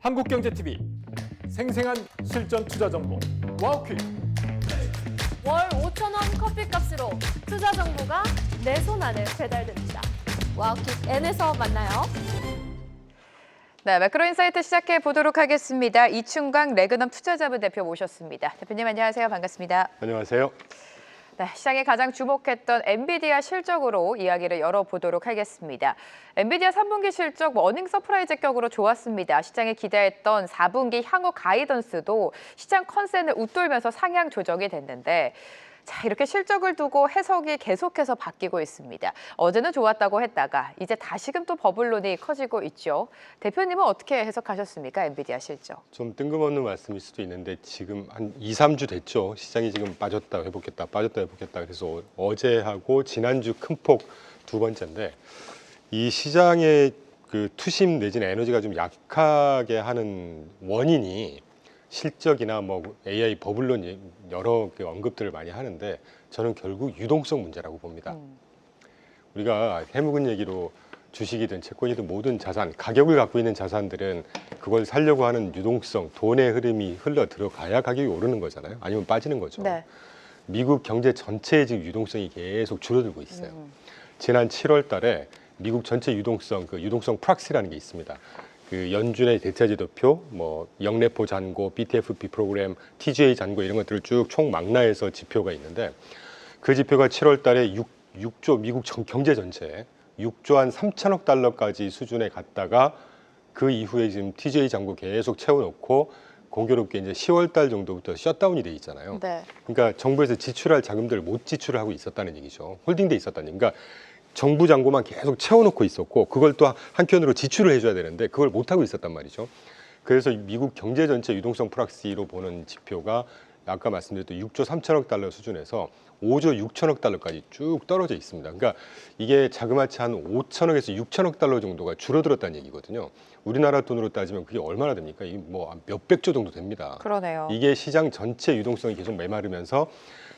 한국경제TV 생생한 실전 투자 정보 와우퀴. 월 5,000원 커피값으로 투자 정보가 내 손 안에 배달됩니다. 와우킥 N에서 만나요. 네, 매크로인사이트 시작해 보도록 하겠습니다. 이충광 레그넘 투자자분 대표 모셨습니다. 대표님 안녕하세요. 반갑습니다. 안녕하세요. 네, 시장이 가장 주목했던 엔비디아 실적으로 이야기를 열어보도록 하겠습니다. 엔비디아 3분기 실적 어닝 서프라이즈격으로 좋았습니다. 시장이 기대했던 4분기 향후 가이던스도 시장 컨센을 웃돌면서 상향 조정이 됐는데 자, 이렇게 실적을 두고 해석이 계속해서 바뀌고 있습니다. 어제는 좋았다고 했다가 이제 다시금 또 버블론이 커지고 있죠. 대표님은 어떻게 해석하셨습니까? 엔비디아 실적. 좀 뜬금없는 말씀일 수도 있는데 지금 한 2, 3주 됐죠. 시장이 지금 빠졌다 회복했다 빠졌다 회복했다. 그래서 어제하고 지난주 큰 폭 두 번째인데 이 시장의 그 투심 내지는 에너지가 좀 약하게 하는 원인이 실적이나 뭐 AI 버블론 여러 그 언급들을 많이 하는데 저는 결국 유동성 문제라고 봅니다. 우리가 해묵은 얘기로 주식이든 채권이든 모든 자산, 가격을 갖고 있는 자산들은 그걸 살려고 하는 유동성, 돈의 흐름이 흘러 들어가야 가격이 오르는 거잖아요. 아니면 빠지는 거죠. 네. 미국 경제 전체의 지금 유동성이 계속 줄어들고 있어요. 지난 7월 달에 미국 전체 유동성, 그 유동성 프락시라는 게 있습니다. 그 연준의 대차지 도표, 뭐 영래포 잔고, BTFP 프로그램, TGA 잔고 이런 것들을 쭉 총 망라해서 지표가 있는데 그 지표가 7월 달에 6조 미국 경제 전체에 6조 한 3천억 달러까지 수준에 갔다가 그 이후에 지금 TGA 잔고 계속 채워놓고 공교롭게 이제 10월 달 정도부터 셧다운이 돼 있잖아요. 네. 그러니까 정부에서 지출할 자금들을 못 지출을 하고 있었다는 얘기죠. 홀딩돼 있었다는 얘기. 그러니까 정부 잔고만 계속 채워놓고 있었고 그걸 또 한편으로 지출을 해줘야 되는데 그걸 못하고 있었단 말이죠. 그래서 미국 경제 전체 유동성 프락시로 보는 지표가 아까 말씀드렸던 6조 3천억 달러 수준에서 5조 6천억 달러까지 쭉 떨어져 있습니다. 그러니까 이게 자그마치 한 5천억에서 6천억 달러 정도가 줄어들었다는 얘기거든요. 우리나라 돈으로 따지면 그게 얼마나 됩니까? 이게 뭐 몇백조 정도 됩니다. 그러네요. 이게 시장 전체 유동성이 계속 메마르면서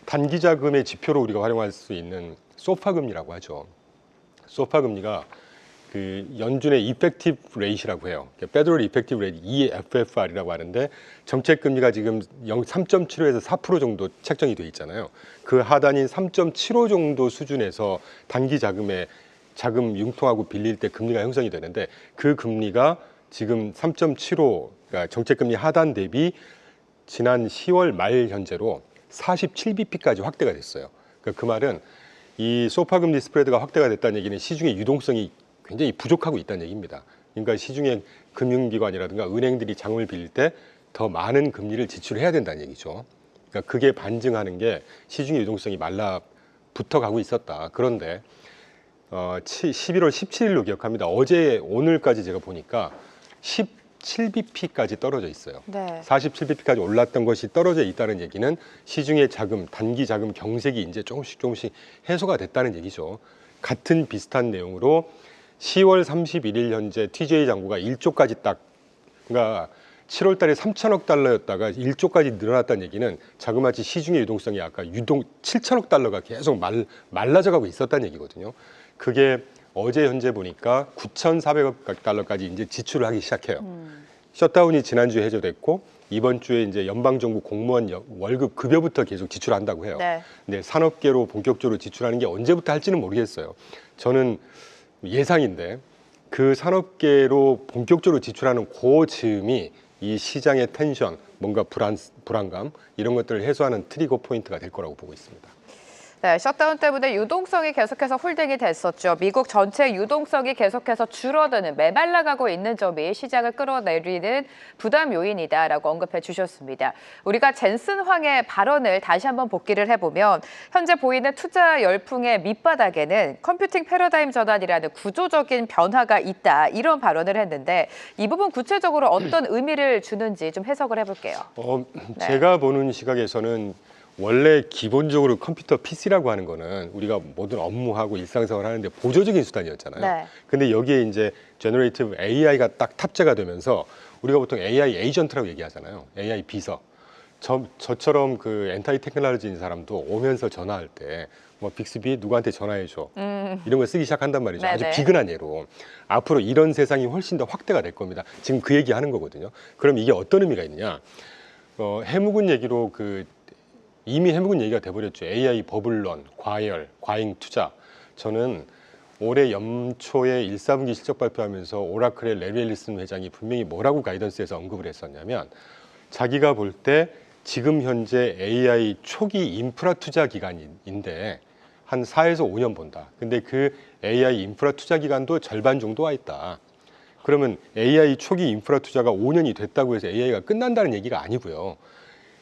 단기 자금의 지표로 우리가 활용할 수 있는 소파 금리라고 하죠. 소파 금리가 그 연준의 이펙티브 레이트라고 해요. 페더럴 이펙티브 레이트 EFFR이라고 하는데 정책 금리가 지금 3.75에서 4% 정도 책정이 돼 있잖아요. 그 하단인 3.75 정도 수준에서 단기 자금에 자금 융통하고 빌릴 때 금리가 형성이 되는데 그 금리가 지금 3.75 그러니까 정책 금리 하단 대비 지난 10월 말 현재로 47bp까지 확대가 됐어요. 그러니까 그 말은 이 소파 금리 스프레드가 확대가 됐다는 얘기는 시중의 유동성이 굉장히 부족하고 있다는 얘기입니다. 그러니까 시중의 금융기관이라든가 은행들이 자금을 빌릴 때 더 많은 금리를 지출해야 된다는 얘기죠. 그러니까 그게 반증하는 게 시중의 유동성이 말라 붙어가고 있었다. 그런데 11월 17일로 기억합니다. 어제 오늘까지 제가 보니까 17bp까지 떨어져 있어요. 네. 47bp까지 올랐던 것이 떨어져 있다는 얘기는 시중의 자금, 단기 자금 경색이 이제 조금씩 해소가 됐다는 얘기죠. 같은 비슷한 내용으로 10월 31일 현재 TGA 잔고가 1조까지 딱, 그러니까 7월 달에 3천억 달러였다가 1조까지 늘어났다는 얘기는 자그마치 시중의 유동성이 아까 7천억 달러가 계속 말라져 가고 있었다는 얘기거든요. 그게 어제 현재 보니까 9,400억 달러까지 이제 지출을 하기 시작해요. 셧다운이 지난주에 해제됐고 이번 주에 이제 연방정부 공무원 월급 급여부터 계속 지출한다고 해요. 네. 근데 산업계로 본격적으로 지출하는 게 언제부터 할지는 모르겠어요. 저는 예상인데 그 산업계로 본격적으로 지출하는 그 즈음이 이 시장의 텐션, 뭔가 불안감 이런 것들을 해소하는 트리거 포인트가 될 거라고 보고 있습니다. 네, 셧다운 때문에 유동성이 계속해서 홀딩이 됐었죠. 미국 전체 유동성이 계속해서 줄어드는 메말라가고 있는 점이 시장을 끌어내리는 부담 요인이다라고 언급해 주셨습니다. 우리가 젠슨 황의 발언을 다시 한번 복기를 해보면 현재 보이는 투자 열풍의 밑바닥에는 컴퓨팅 패러다임 전환이라는 구조적인 변화가 있다. 이런 발언을 했는데 이 부분 구체적으로 어떤 의미를 주는지 좀 해석을 해볼게요. 네. 제가 보는 시각에서는 원래 기본적으로 컴퓨터 PC라고 하는 거는 우리가 모든 업무하고 일상생활 하는데 보조적인 수단이었잖아요. 네. 근데 여기에 이제 제너레이티브 AI가 딱 탑재가 되면서 우리가 보통 AI 에이전트라고 얘기하잖아요. AI 비서. 저처럼 그 엔타이 테크놀로지인 사람도 오면서 전화할 때 뭐 빅스비 누구한테 전화해줘 이런 걸 쓰기 시작한단 말이죠. 네네. 아주 비근한 예로 앞으로 이런 세상이 훨씬 더 확대가 될 겁니다. 지금 그 얘기하는 거거든요. 그럼 이게 어떤 의미가 있느냐? 해묵은 얘기로 이미 해묵은 얘기가 돼버렸죠. AI 버블론, 과열, 과잉 투자. 저는 올해 연초에 1, 4분기 실적 발표하면서 오라클의 레리 앨리슨 회장이 분명히 뭐라고 가이던스에서 언급을 했었냐면 자기가 볼 때 지금 현재 AI 초기 인프라 투자 기간인데 한 4에서 5년 본다. 근데 그 AI 인프라 투자 기간도 절반 정도 와 있다. 그러면 AI 초기 인프라 투자가 5년이 됐다고 해서 AI가 끝난다는 얘기가 아니고요.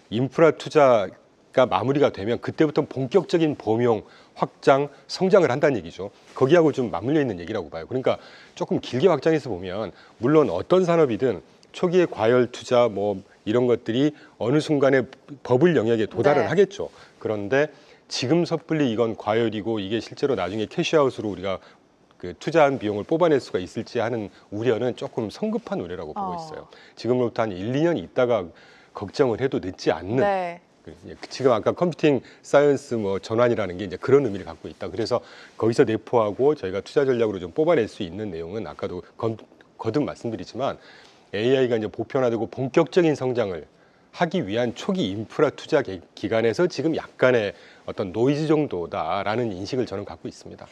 인프라 투자가 마무리가 되면 그때부터 본격적인 범용, 확장, 성장을 한다는 얘기죠. 거기하고 좀 맞물려 있는 얘기라고 봐요. 그러니까 조금 길게 확장해서 보면 물론 어떤 산업이든 초기에 과열 투자 뭐 이런 것들이 어느 순간에 버블 영역에 도달을 네. 하겠죠. 그런데 지금 섣불리 이건 과열이고 이게 실제로 나중에 캐시아웃으로 우리가 그 투자한 비용을 뽑아낼 수가 있을지 하는 우려는 조금 성급한 우려라고 보고 있어요. 지금부터 한 1, 2년 있다가 걱정을 해도 늦지 않는 네. 지금 아까 컴퓨팅 사이언스 뭐 전환이라는 게 이제 그런 의미를 갖고 있다. 그래서 거기서 내포하고 저희가 투자 전략으로 좀 뽑아낼 수 있는 내용은 아까도 거듭 말씀드리지만 AI가 이제 보편화되고 본격적인 성장을 하기 위한 초기 인프라 투자 기간에서 지금 약간의 어떤 노이즈 정도다라는 인식을 저는 갖고 있습니다.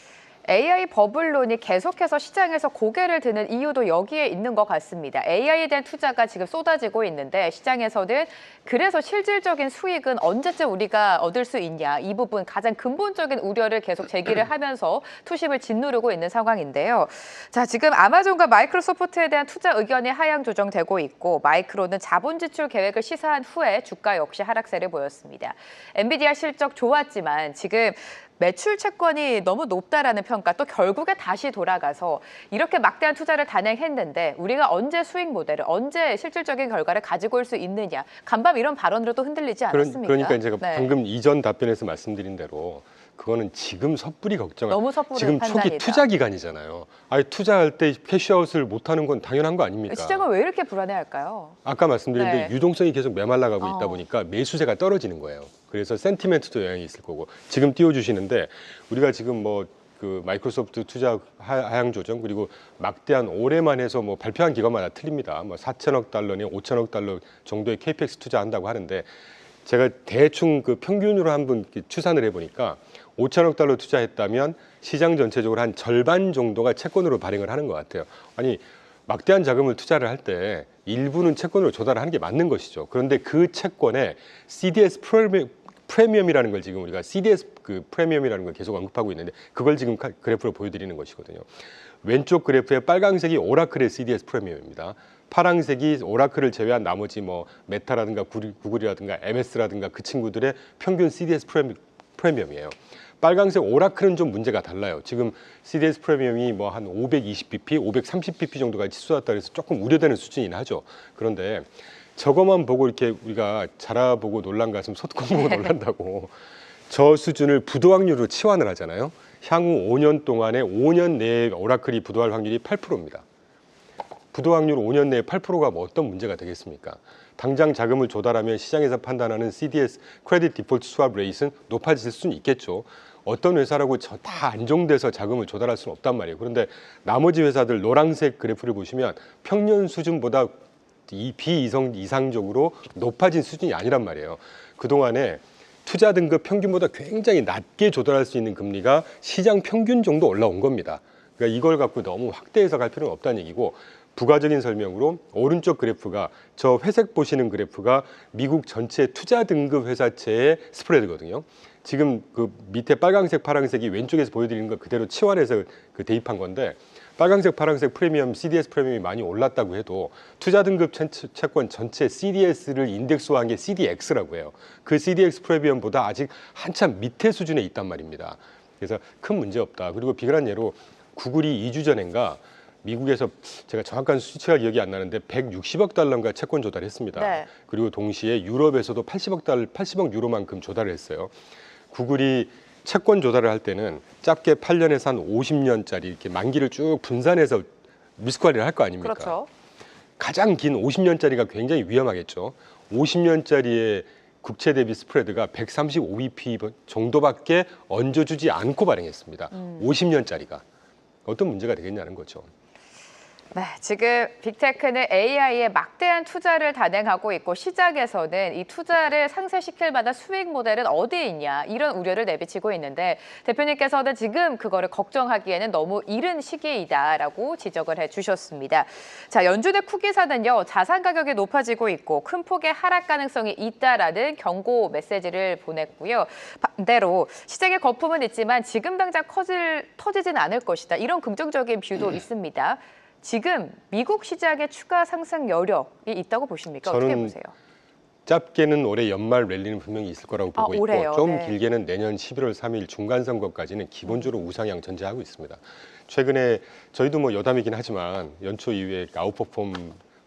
AI 버블론이 계속해서 시장에서 고개를 드는 이유도 여기에 있는 것 같습니다. AI에 대한 투자가 지금 쏟아지고 있는데 시장에서는 그래서 실질적인 수익은 언제쯤 우리가 얻을 수 있냐 이 부분 가장 근본적인 우려를 계속 제기를 하면서 투심을 짓누르고 있는 상황인데요. 자, 지금 아마존과 마이크로소프트에 대한 투자 의견이 하향 조정되고 있고 마이크로는 자본 지출 계획을 시사한 후에 주가 역시 하락세를 보였습니다. 엔비디아 실적 좋았지만 지금 매출 채권이 너무 높다라는 평가 또 결국에 다시 돌아가서 이렇게 막대한 투자를 단행했는데 우리가 언제 수익 모델을 언제 실질적인 결과를 가지고 올 수 있느냐 간밤 이런 발언으로도 흔들리지 않았습니까? 그러니까 제가 네. 방금 이전 답변에서 말씀드린 대로 그거는 지금 섣불리 걱정을 너무 섣부른 지금 판단이다. 초기 투자 기간이잖아요. 아니 투자할 때 캐시아웃을 못하는 건 당연한 거 아닙니까? 시장은 왜 이렇게 불안해할까요? 아까 말씀드린 네. 대로 유동성이 계속 메말라가고 있다 보니까 매수세가 떨어지는 거예요. 그래서 센티멘트도 영향이 있을 거고 지금 띄워주시는데 우리가 지금 뭐 그 마이크로소프트 투자 하향 조정 그리고 막대한 올해만 해서 뭐 발표한 기관마다 틀립니다. 뭐 4천억 달러니 5천억 달러 정도의 KPX 투자한다고 하는데 제가 대충 그 평균으로 한번 추산을 해보니까 5천억 달러 투자했다면 시장 전체적으로 한 절반 정도가 채권으로 발행을 하는 것 같아요. 아니 막대한 자금을 투자를 할 때 일부는 채권으로 조달하는 게 맞는 것이죠. 그런데 그 채권에 CDS 프리미엄이라는 걸 지금 우리가 CDS 그 프리미엄이라는 걸 계속 언급하고 있는데 그걸 지금 그래프로 보여드리는 것이거든요. 왼쪽 그래프의 빨강색이 오라클의 CDS 프리미엄입니다. 파랑색이 오라클을 제외한 나머지 뭐 메타라든가 구글이라든가 MS라든가 그 친구들의 평균 CDS 프리미엄이에요. 빨강색 오라클은 좀 문제가 달라요. 지금 CDS 프리미엄이 뭐 한 520bp, 530bp 정도가 치솟았다 그래서 조금 우려되는 수준이긴 하죠. 그런데 저거만 보고 이렇게 우리가 자라보고 놀란 가슴 솟고 보고 놀란다고 저 수준을 부도 확률로 치환을 하잖아요. 향후 5년 동안에 5년 내에 오라클이 부도할 확률이 8%입니다. 부도 확률 5년 내에 8%가 뭐 어떤 문제가 되겠습니까? 당장 자금을 조달하면 시장에서 판단하는 CDS 크레딧 디폴트 스왑 레이트는 높아질 수는 있겠죠. 어떤 회사라고 다 안정돼서 자금을 조달할 수는 없단 말이에요. 그런데 나머지 회사들 노란색 그래프를 보시면 평년 수준보다 비이상적으로 높아진 수준이 아니란 말이에요. 그동안에 투자 등급 평균보다 굉장히 낮게 조달할 수 있는 금리가 시장 평균 정도 올라온 겁니다. 그러니까 이걸 갖고 너무 확대해서 갈 필요는 없다는 얘기고 부가적인 설명으로 오른쪽 그래프가 저 회색 보시는 그래프가 미국 전체 투자 등급 회사채의 스프레드거든요. 지금 그 밑에 빨강색, 파랑색이 왼쪽에서 보여드리는 거 그대로 치환해서 그 대입한 건데 빨강색, 파랑색 프리미엄, CDS 프리미엄이 많이 올랐다고 해도 투자 등급 채권 전체 CDS를 인덱스화한 게 CDX라고 해요. 그 CDX 프리미엄보다 아직 한참 밑에 수준에 있단 말입니다. 그래서 큰 문제 없다. 그리고 비근한 예로 구글이 2주 전인가 미국에서 제가 정확한 수치가 기억이 안 나는데 160억 달러인가 채권 조달했습니다. 네. 그리고 동시에 유럽에서도 80억 유로만큼 조달을 했어요. 구글이 채권 조달을 할 때는 짧게 8년에서 한 50년짜리 이렇게 만기를 쭉 분산해서 리스크 관리를 할 거 아닙니까? 그렇죠. 가장 긴 50년짜리가 굉장히 위험하겠죠. 50년짜리의 국채 대비 스프레드가 135bp 정도밖에 얹어주지 않고 발행했습니다. 50년짜리가. 어떤 문제가 되겠냐는 거죠. 네, 지금 빅테크는 AI에 막대한 투자를 단행하고 있고 시장에서는 이 투자를 상쇄시킬 만한 수익 모델은 어디에 있냐 이런 우려를 내비치고 있는데 대표님께서는 지금 그거를 걱정하기에는 너무 이른 시기이다라고 지적을 해주셨습니다. 자, 연준의 쿠기사는요 자산 가격이 높아지고 있고 큰 폭의 하락 가능성이 있다라는 경고 메시지를 보냈고요. 반대로 시장의 거품은 있지만 지금 당장 터지진 않을 것이다 이런 긍정적인 뷰도 있습니다. 지금 미국 시장의 추가 상승 여력이 있다고 보십니까? 어떻게 저는 보세요? 짧게는 올해 연말 랠리는 분명히 있을 거라고 보고 올해요? 있고 좀 네. 길게는 내년 11월 3일 중간선거까지는 기본적으로 우상향 전제하고 있습니다. 최근에 저희도 뭐 여담이긴 하지만 연초 이후에 아웃퍼폼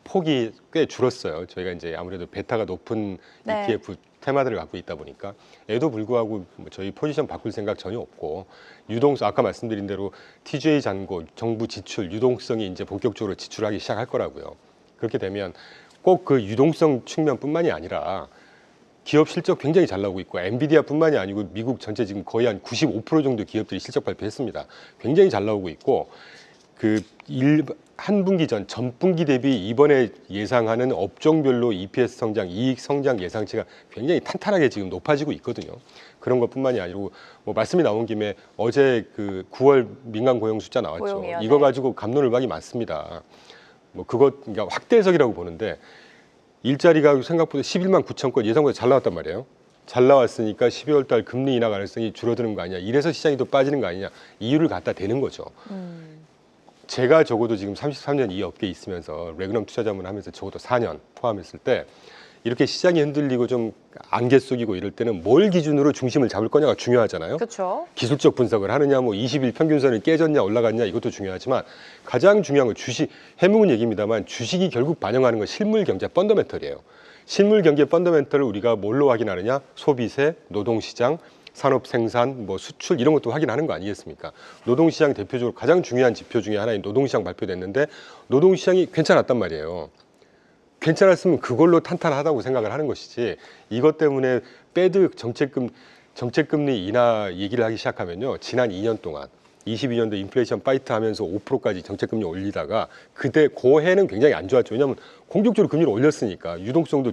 폭이 꽤 줄었어요. 저희가 이제 아무래도 베타가 높은 네. ETF 테마들을 갖고 있다 보니까 에도 불구하고 뭐 저희 포지션 바꿀 생각 전혀 없고 유동성 아까 말씀드린 대로 TGA 잔고 정부 지출 유동성이 이제 본격적으로 지출하기 시작할 거라고요. 그렇게 되면 꼭 그 유동성 측면뿐만이 아니라 기업 실적 굉장히 잘 나오고 있고 엔비디아뿐만이 아니고 미국 전체 지금 거의 한 95% 정도 기업들이 실적 발표했습니다. 굉장히 잘 나오고 있고 한 분기 전분기 대비 이번에 예상하는 업종별로 EPS 성장, 이익 성장 예상치가 굉장히 탄탄하게 지금 높아지고 있거든요. 그런 것뿐만이 아니고 뭐 말씀이 나온 김에 어제 그 9월 민간 고용 숫자 나왔죠. 고용이요, 이거 네. 가지고 갑론을박이 많습니다. 뭐 그것 그러니까 확대 해석이라고 보는데 일자리가 생각보다 11만 9천 건 예상보다 잘 나왔단 말이에요. 잘 나왔으니까 12월 달 금리 인하 가능성이 줄어드는 거 아니냐. 이래서 시장이 또 빠지는 거 아니냐. 이유를 갖다 대는 거죠. 제가 적어도 지금 33년 이 업계에 있으면서 레그넘 투자자문 하면서 적어도 4년 포함했을 때 이렇게 시장이 흔들리고 좀 안개 속이고 이럴 때는 뭘 기준으로 중심을 잡을 거냐가 중요하잖아요. 그렇죠. 기술적 분석을 하느냐, 뭐 20일 평균선이 깨졌냐, 올라갔냐 이것도 중요하지만 가장 중요한 건 주식, 해묵은 얘기입니다만 주식이 결국 반영하는 건 실물 경제 펀더멘털이에요. 실물 경제 펀더멘털을 우리가 뭘로 확인하느냐? 소비세, 노동시장, 산업 생산, 뭐 수출 이런 것도 확인하는 거 아니겠습니까? 노동시장 대표적으로 가장 중요한 지표 중에 하나인 노동시장 발표됐는데 노동시장이 괜찮았단 말이에요. 괜찮았으면 그걸로 탄탄하다고 생각을 하는 것이지 이것 때문에 패드 정책금리 인하 얘기를 하기 시작하면요. 지난 2년 동안 22년도 인플레이션 파이트 하면서 5%까지 정책금리 올리다가 그때 그 해는 굉장히 안 좋았죠. 왜냐하면 공격적으로 금리를 올렸으니까 유동성도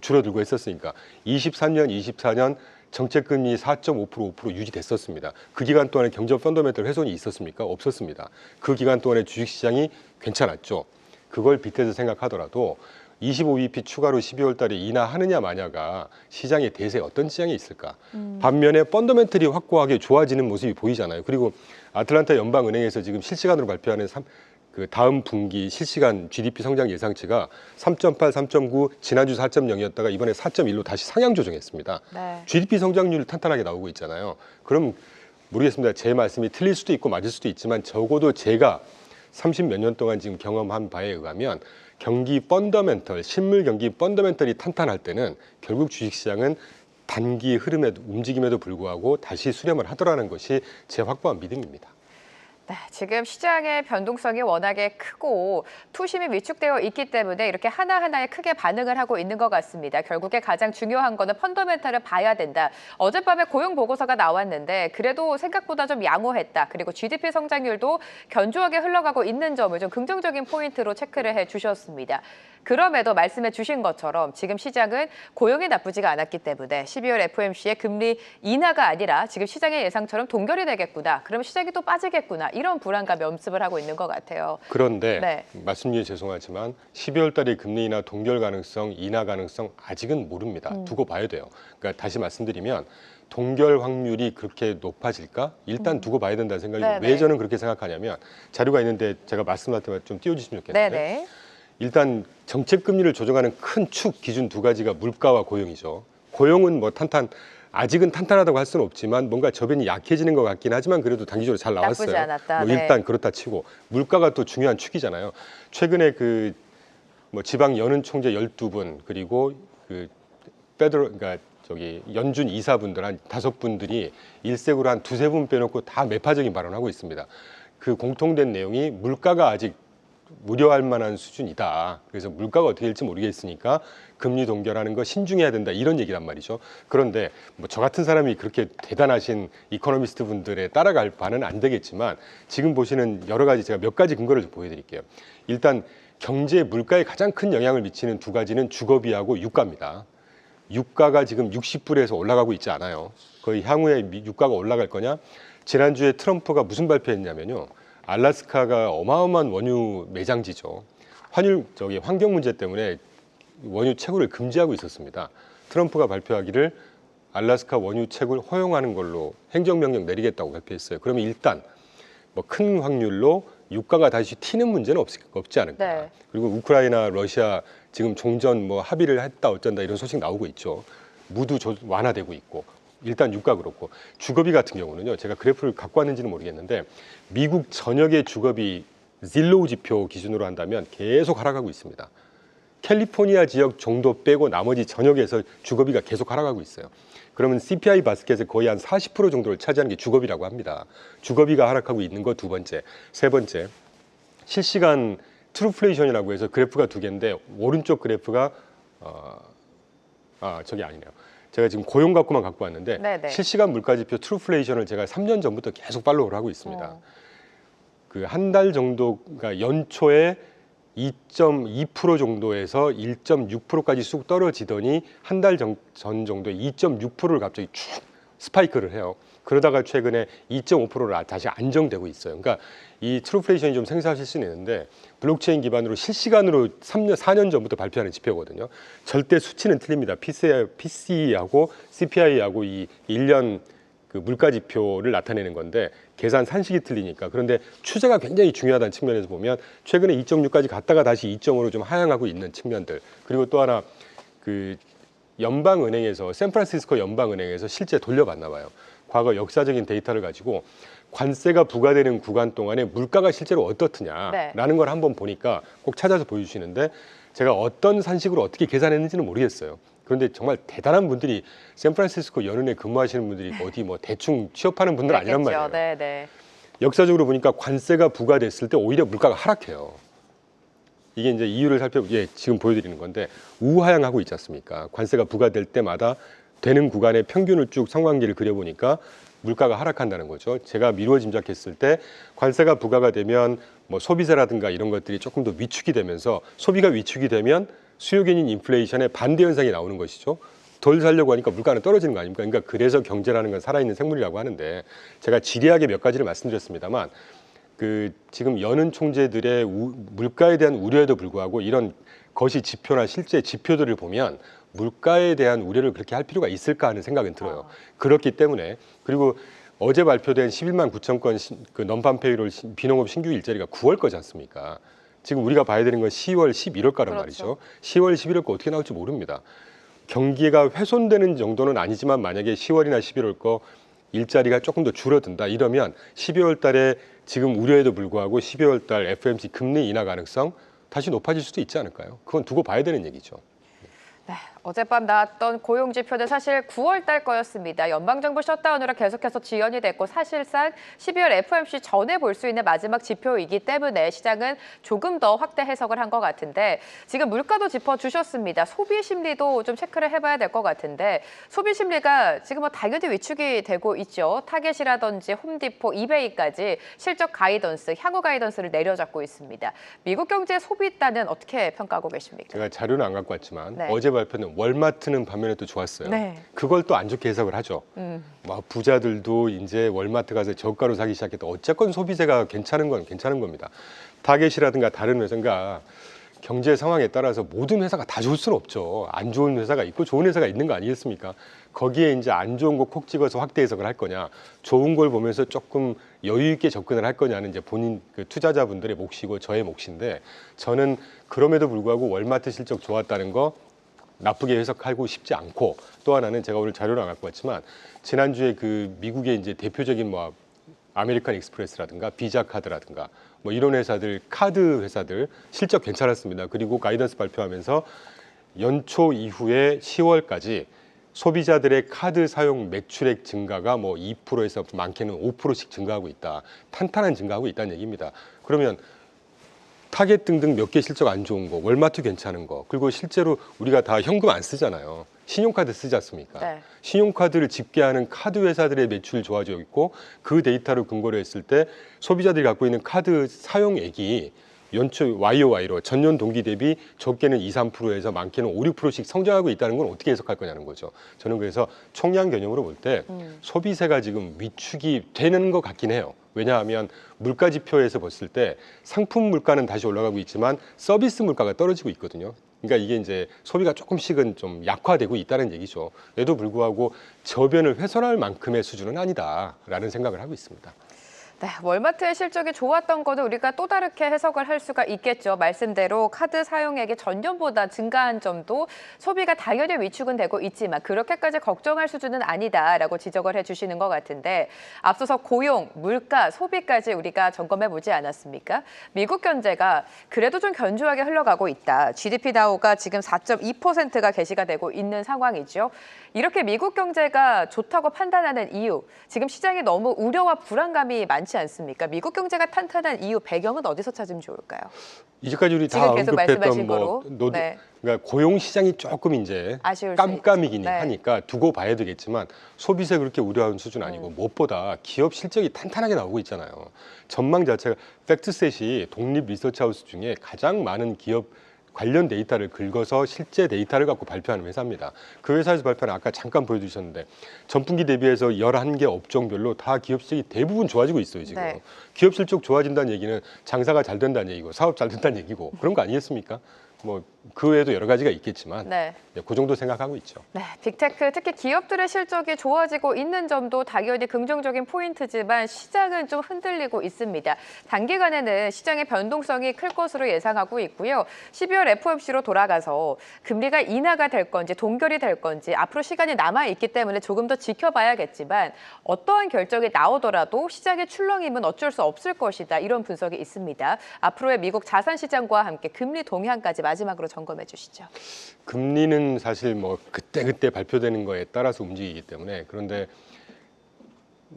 줄어들고 했었으니까 23년, 24년 정책금리 4.5%, 5% 유지됐었습니다. 그 기간 동안에 경제 펀더멘털 훼손이 있었습니까? 없었습니다. 그 기간 동안에 주식시장이 괜찮았죠. 그걸 빗대서 생각하더라도 25bp 추가로 12월 달에 인하하느냐 마냐가 시장의 대세에 어떤 시장이 있을까? 반면에 펀더멘털이 확고하게 좋아지는 모습이 보이잖아요. 그리고 아틀란타 연방은행에서 지금 실시간으로 발표하는 그 다음 분기 실시간 GDP 성장 예상치가 3.8, 3.9, 지난주 4.0이었다가 이번에 4.1로 다시 상향 조정했습니다. 네. GDP 성장률 탄탄하게 나오고 있잖아요. 그럼 모르겠습니다. 제 말씀이 틀릴 수도 있고 맞을 수도 있지만 적어도 제가 30몇 년 동안 지금 경험한 바에 의하면 경기 펀더멘털, 실물 경기 펀더멘털이 탄탄할 때는 결국 주식시장은 단기 흐름에도 움직임에도 불구하고 다시 수렴을 하더라는 것이 제 확고한 믿음입니다. 네, 지금 시장의 변동성이 워낙에 크고 투심이 위축되어 있기 때문에 이렇게 하나하나에 크게 반응을 하고 있는 것 같습니다. 결국에 가장 중요한 거는 펀더멘털을 봐야 된다. 어젯밤에 고용 보고서가 나왔는데 그래도 생각보다 좀 양호했다. 그리고 GDP 성장률도 견조하게 흘러가고 있는 점을 좀 긍정적인 포인트로 체크를 해주셨습니다. 그럼에도 말씀해 주신 것처럼 지금 시장은 고용이 나쁘지가 않았기 때문에 12월 FOMC의 금리 인하가 아니라 지금 시장의 예상처럼 동결이 되겠구나. 그럼 시장이 또 빠지겠구나. 이런 불안감이 엄습을 하고 있는 것 같아요. 그런데 네. 말씀 중에 죄송하지만 12월 달에 금리 인하 동결 가능성, 인하 가능성 아직은 모릅니다. 두고 봐야 돼요. 그러니까 다시 말씀드리면 동결 확률이 그렇게 높아질까? 일단 두고 봐야 된다는 생각이고 네네. 왜 저는 그렇게 생각하냐면 자료가 있는데 제가 말씀할 때마다 좀 띄워주시면 좋겠는데 네네. 일단 정책 금리를 조정하는 큰 축 기준 두 가지가 물가와 고용이죠. 고용은 뭐 아직은 탄탄하다고 할 수는 없지만 뭔가 저변이 약해지는 것 같긴 하지만 그래도 단기적으로 잘 나왔어요. 나쁘지 않았다. 뭐 네. 일단 그렇다 치고 물가가 또 중요한 축이잖아요. 최근에 그 뭐 지방 연은 총재 12분 그리고 그 그러니까 연준 이사분들 한 5분들이 일색으로 한 2-3분 빼놓고 다 매파적인 발언을 하고 있습니다. 그 공통된 내용이 물가가 아직 우려할 만한 수준이다. 그래서 물가가 어떻게 될지 모르겠으니까 금리 동결하는 거 신중해야 된다. 이런 얘기란 말이죠. 그런데 뭐 저 같은 사람이 그렇게 대단하신 이코노미스트 분들에 따라갈 바는 안 되겠지만 지금 보시는 여러 가지 제가 몇 가지 근거를 좀 보여드릴게요. 일단 경제 물가에 가장 큰 영향을 미치는 두 가지는 주거비하고 유가입니다. 유가가 지금 60불에서 올라가고 있지 않아요. 거의 향후에 유가가 올라갈 거냐? 지난주에 트럼프가 무슨 발표했냐면요. 알래스카가 어마어마한 원유 매장지죠. 환경 문제 때문에 원유 채굴을 금지하고 있었습니다. 트럼프가 발표하기를 알래스카 원유 채굴 허용하는 걸로 행정명령 내리겠다고 발표했어요. 그러면 일단 뭐 큰 확률로 유가가 다시 튀는 문제는 없지 않을까. 네. 그리고 우크라이나, 러시아 지금 종전 뭐 합의를 했다 어쩐다 이런 소식 나오고 있죠. 모두 완화되고 있고. 일단 유가 그렇고 주거비 같은 경우는요. 제가 그래프를 갖고 왔는지는 모르겠는데 미국 전역의 주거비 질로우 지표 기준으로 한다면 계속 하락하고 있습니다. 캘리포니아 지역 정도 빼고 나머지 전역에서 주거비가 계속 하락하고 있어요. 그러면 CPI 바스켓의 거의 한 40% 정도를 차지하는 게 주거비라고 합니다. 주거비가 하락하고 있는 거 두 번째. 세 번째, 실시간 트루플레이션이라고 해서 그래프가 두 개인데 오른쪽 그래프가 저기 아니네요. 제가 지금 고용 갖고만 갖고 왔는데 네네. 실시간 물가지표 트루플레이션을 제가 3년 전부터 계속 팔로우를 하고 있습니다. 그 한 달 정도가 연초에 2.2% 정도에서 1.6%까지 쑥 떨어지더니 한 달 전 정도에 2.6%를 갑자기 쭉 스파이크를 해요. 그러다가 최근에 2.5%로 다시 안정되고 있어요. 그러니까 이 트루플레이션이 좀 생소하실 수는 있는데 블록체인 기반으로 실시간으로 4년 전부터 발표하는 지표거든요. 절대 수치는 틀립니다. PCE하고 CPI하고 이 1년 그 물가 지표를 나타내는 건데 계산 산식이 틀리니까. 그런데 추세가 굉장히 중요하다는 측면에서 보면 최근에 2.6까지 갔다가 다시 2.5로 좀 하향하고 있는 측면들. 그리고 또 하나 그 연방은행에서 샌프란시스코 연방은행에서 실제 돌려봤나 봐요. 과거 역사적인 데이터를 가지고 관세가 부과되는 구간 동안에 물가가 실제로 어떻느냐라는 걸 한번 보니까 꼭 찾아서 보여주시는데 제가 어떤 산식으로 어떻게 계산했는지는 모르겠어요. 그런데 정말 대단한 분들이 샌프란시스코 연은에 근무하시는 분들이 어디 뭐 대충 취업하는 분들 아니란 말이에요. 네. 역사적으로 보니까 관세가 부과됐을 때 오히려 물가가 하락해요. 이게 이제 이유를 지금 보여드리는 건데 우하향하고 있지 않습니까? 관세가 부과될 때마다 되는 구간의 평균을 쭉 상관계를 그려보니까 물가가 하락한다는 거죠. 제가 미루어 짐작했을 때 관세가 부과가 되면 뭐 소비세라든가 이런 것들이 조금 더 위축이 되면서 소비가 위축이 되면 수요견인 인플레이션의 반대 현상이 나오는 것이죠. 덜 살려고 하니까 물가는 떨어지는 거 아닙니까? 그러니까 그래서 경제라는 건 살아있는 생물이라고 하는데 제가 지리하게 몇 가지를 말씀드렸습니다만 그 지금 여는 총재들의 물가에 대한 우려에도 불구하고 이런 거시 지표나 실제 지표들을 보면 물가에 대한 우려를 그렇게 할 필요가 있을까 하는 생각은 들어요. 그렇기 때문에 그리고 어제 발표된 11만 9천 건 그 넌팜 페이롤 비농업 신규 일자리가 9월 거지 않습니까? 지금 우리가 봐야 되는 건 10월, 11월가란 말이죠. 10월, 11월 거 어떻게 나올지 모릅니다. 경기가 훼손되는 정도는 아니지만 만약에 10월이나 11월 거 일자리가 조금 더 줄어든다 이러면 12월 달에 지금 우려에도 불구하고 12월 달 FOMC 금리 인하 가능성 다시 높아질 수도 있지 않을까요? 그건 두고 봐야 되는 얘기죠. 네, 어젯밤 나왔던 고용 지표는 사실 9월 달 거였습니다. 연방정부 셧다운으로 계속해서 지연이 됐고 사실상 12월 FOMC 전에 볼 수 있는 마지막 지표이기 때문에 시장은 조금 더 확대 해석을 한 것 같은데 지금 물가도 짚어주셨습니다. 소비 심리도 좀 체크를 해봐야 될 것 같은데 소비 심리가 지금 뭐 당연히 위축이 되고 있죠. 타겟이라든지 홈디포, 이베이까지 실적 가이던스, 향후 가이던스를 내려잡고 있습니다. 미국 경제 소비단은 어떻게 평가하고 계십니까? 제가 자료는 안 갖고 왔지만 네. 어제 발표는 월마트는 반면에 또 좋았어요. 네. 그걸 또 안 좋게 해석을 하죠. 막 부자들도 이제 월마트 가서 저가로 사기 시작했다. 어쨌건 소비세가 괜찮은 건 괜찮은 겁니다. 타겟이라든가 다른 회사가 경제 상황에 따라서 모든 회사가 다 좋을 수는 없죠. 안 좋은 회사가 있고 좋은 회사가 있는 거 아니겠습니까? 거기에 이제 안 좋은 거 콕 찍어서 확대 해석을 할 거냐, 좋은 걸 보면서 조금 여유 있게 접근을 할 거냐는 이제 본인 그 투자자분들의 몫이고 저의 몫인데 저는 그럼에도 불구하고 월마트 실적 좋았다는 거 나쁘게 해석하고 싶지 않고 또 하나는 제가 오늘 자료를 안 갖고 왔지만 지난주에 그 미국의 이제 대표적인 뭐 아메리칸 익스프레스라든가 비자 카드라든가 뭐 이런 회사들 카드 회사들 실적 괜찮았습니다. 그리고 가이던스 발표하면서 연초 이후에 10월까지 소비자들의 카드 사용 매출액 증가가 뭐 2%에서 많게는 5%씩 증가하고 있다. 탄탄한 증가하고 있다는 얘기입니다. 그러면 타겟 등등 몇 개 실적 안 좋은 거, 월마트 괜찮은 거, 그리고 실제로 우리가 다 현금 안 쓰잖아요. 신용카드 쓰지 않습니까? 네. 신용카드를 집계하는 카드 회사들의 매출이 좋아져 있고 그 데이터를 근거로 했을 때 소비자들이 갖고 있는 카드 사용액이 연초 YOY로 전년 동기 대비 적게는 2, 3%에서 많게는 5, 6%씩 성장하고 있다는 건 어떻게 해석할 거냐는 거죠. 저는 그래서 총량 개념으로 볼 때 소비세가 지금 위축이 되는 것 같긴 해요. 왜냐하면 물가 지표에서 봤을 때 상품 물가는 다시 올라가고 있지만 서비스 물가가 떨어지고 있거든요. 그러니까 이게 이제 소비가 조금씩은 좀 약화되고 있다는 얘기죠. 에도 불구하고 저변을 훼손할 만큼의 수준은 아니다라는 생각을 하고 있습니다. 네, 월마트의 실적이 좋았던 거는 우리가 또 다르게 해석을 할 수가 있겠죠. 말씀대로 카드 사용액이 전년보다 증가한 점도 소비가 당연히 위축은 되고 있지만 그렇게까지 걱정할 수준은 아니다라고 지적을 해주시는 것 같은데 앞서서 고용, 물가, 소비까지 우리가 점검해 보지 않았습니까? 미국 경제가 그래도 좀 견조하게 흘러가고 있다. GDP 다우가 지금 4.2%가 게시가 되고 있는 상황이죠. 이렇게 미국 경제가 좋다고 판단하는 이유, 지금 시장에 너무 우려와 불안감이 많지 않습니까? 미국 경제가 탄탄한 이유, 배경은 어디서 찾으면 좋을까요? 이제까지 우리 다 지금 계속 언급했던 말씀하신 뭐 거로. 네. 그러니까 고용 시장이 조금 이제 아쉬울 수 깜깜이긴 있죠. 네. 하니까 두고 봐야 되겠지만 소비세 그렇게 우려하는 수준 아니고 무엇보다 기업 실적이 탄탄하게 나오고 있잖아요. 전망 자체가 팩트셋이 독립 리서치하우스 중에 가장 많은 기업 관련 데이터를 긁어서 실제 데이터를 갖고 발표하는 회사입니다. 그 회사에서 발표는 아까 잠깐 보여주셨는데 전분기 대비해서 11개 업종별로 다 기업 실적이 대부분 좋아지고 있어요. 지금. 네. 기업 실적 좋아진다는 얘기는 장사가 잘 된다는 얘기고 사업 잘 된다는 얘기고 그런 거 아니겠습니까? 뭐 그 외에도 여러 가지가 있겠지만 네. 그 정도 생각하고 있죠. 네, 빅테크 특히 기업들의 실적이 좋아지고 있는 점도 당연히 긍정적인 포인트지만 시장은 좀 흔들리고 있습니다. 단기간에는 시장의 변동성이 클 것으로 예상하고 있고요. 12월 FOMC로 돌아가서 금리가 인하가 될 건지 동결이 될 건지 앞으로 시간이 남아 있기 때문에 조금 더 지켜봐야겠지만 어떠한 결정이 나오더라도 시장의 출렁임은 어쩔 수 없을 것이다. 이런 분석이 있습니다. 앞으로의 미국 자산 시장과 함께 금리 동향까지 마지막으로 점검해 주시죠. 금리는 사실 뭐 그때 발표되는 거에 따라서 움직이기 때문에 그런데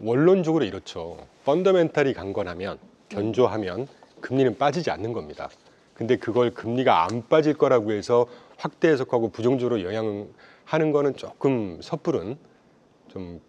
원론적으로 이렇죠. 펀더멘탈이 강건하면 견조하면 금리는 빠지지 않는 겁니다. 근데 그걸 금리가 안 빠질 거라고 해서 확대 해석하고 부정적으로 영향하는 거는 조금 섣부른 좀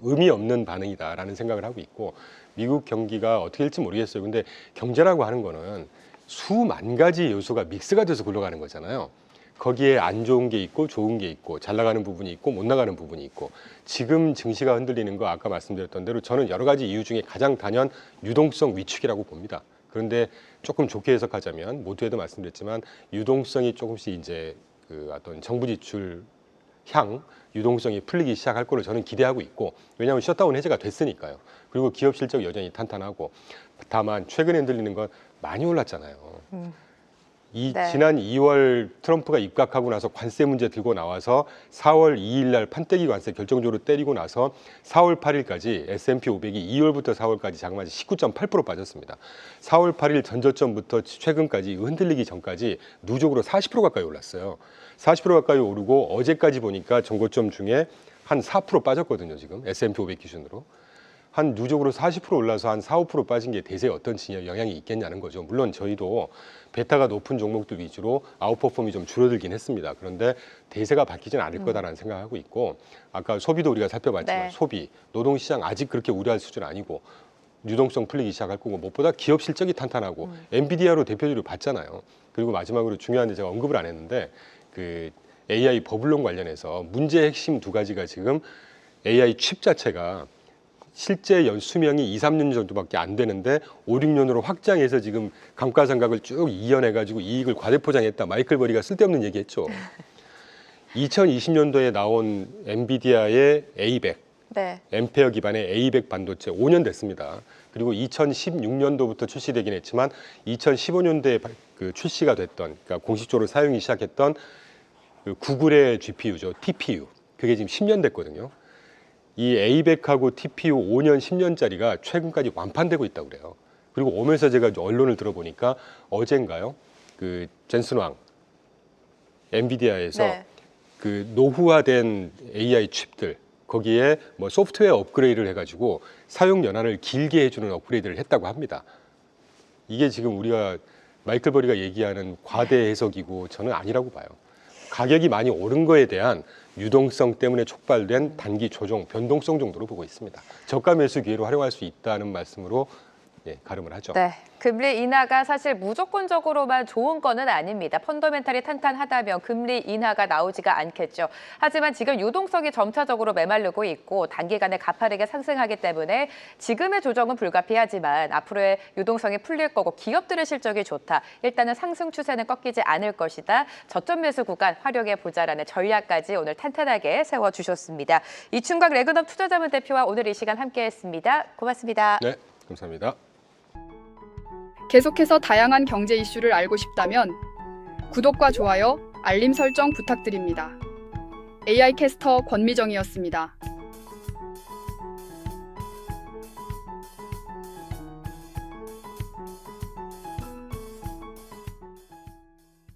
의미 없는 반응이다라는 생각을 하고 있고 미국 경기가 어떻게 될지 모르겠어요. 근데 경제라고 하는 거는 수만 가지 요소가 믹스가 돼서 굴러가는 거잖아요. 거기에 안 좋은 게 있고 좋은 게 있고 잘 나가는 부분이 있고 못 나가는 부분이 있고 지금 증시가 흔들리는 거 아까 말씀드렸던 대로 저는 여러 가지 이유 중에 가장 단연 유동성 위축이라고 봅니다. 그런데 조금 좋게 해석하자면 모두에도 말씀드렸지만 유동성이 조금씩 이제 그 어떤 정부 지출 향 유동성이 풀리기 시작할 거로 저는 기대하고 있고 왜냐하면 셧다운 해제가 됐으니까요. 그리고 기업 실적 여전히 탄탄하고 다만 최근에 흔들리는 건 많이 올랐잖아요. 네. 지난 2월 트럼프가 입각하고 나서 관세 문제 들고 나와서 4월 2일 날 판때기 관세 결정적으로 때리고 나서 4월 8일까지 S&P 500이 2월부터 4월까지 장마지 19.8% 빠졌습니다. 4월 8일 전저점부터 최근까지 흔들리기 전까지 누적으로 40% 가까이 올랐어요. 40% 가까이 오르고 어제까지 보니까 전고점 중에 한 4% 빠졌거든요. 지금 S&P 500 기준으로. 한 누적으로 40% 올라서 한 4, 5% 빠진 게 대세에 어떤 영향이 있겠냐는 거죠. 물론 저희도 베타가 높은 종목들 위주로 아웃퍼폼이 좀 줄어들긴 했습니다. 그런데 대세가 바뀌진 않을 거다라는 생각하고 있고 아까 소비도 우리가 살펴봤지만 네. 소비, 노동시장 아직 그렇게 우려할 수준은 아니고 유동성 풀리기 시작할 거고 무엇보다 기업 실적이 탄탄하고 엔비디아로 대표적으로 봤잖아요. 그리고 마지막으로 중요한데 제가 언급을 안 했는데 그 AI 버블론 관련해서 문제의 핵심 두 가지가 지금 AI 칩 자체가 실제 수명이 2, 3년 정도밖에 안 되는데 5, 6년으로 확장해서 지금 감가상각을 쭉 이연해가지고 이익을 과대포장했다. 마이클 버리가 쓸데없는 얘기했죠. 2020년도에 나온 엔비디아의 A100, 네. 앰페어 기반의 A100 반도체 5년 됐습니다. 그리고 2016년도부터 출시되긴 했지만 2015년도에 그 출시가 됐던, 그러니까 공식적으로 사용이 시작했던 그 구글의 GPU죠, TPU. 그게 지금 10년 됐거든요. 이 A100하고 TPU 5년, 10년짜리가 최근까지 완판되고 있다고 그래요. 그리고 오면서 제가 언론을 들어보니까 어젠가요? 그 젠슨 왕, 엔비디아에서 네. 그 노후화된 AI 칩들 거기에 뭐 소프트웨어 업그레이드를 해가지고 사용 연한을 길게 해주는 업그레이드를 했다고 합니다. 이게 지금 우리가 마이클 버리가 얘기하는 과대 해석이고 저는 아니라고 봐요. 가격이 많이 오른 거에 대한 유동성 때문에 촉발된 단기 조정, 변동성 정도로 보고 있습니다. 저가 매수 기회로 활용할 수 있다는 말씀으로 가름을 하죠. 네, 금리 인하가 사실 무조건적으로만 좋은 거는 아닙니다. 펀더멘탈이 탄탄하다면 금리 인하가 나오지가 않겠죠. 하지만 지금 유동성이 점차적으로 메마르고 있고 단기간에 가파르게 상승하기 때문에 지금의 조정은 불가피하지만 앞으로의 유동성이 풀릴 거고 기업들의 실적이 좋다. 일단은 상승 추세는 꺾이지 않을 것이다. 저점 매수 구간 활용해 보자라는 전략까지 오늘 탄탄하게 세워주셨습니다. 이충각 레그넘 투자자문 대표와 오늘 이 시간 함께했습니다. 고맙습니다. 네, 감사합니다. 계속해서 다양한 경제 이슈를 알고 싶다면 구독과 좋아요, 알림 설정 부탁드립니다. AI 캐스터 권미정이었습니다.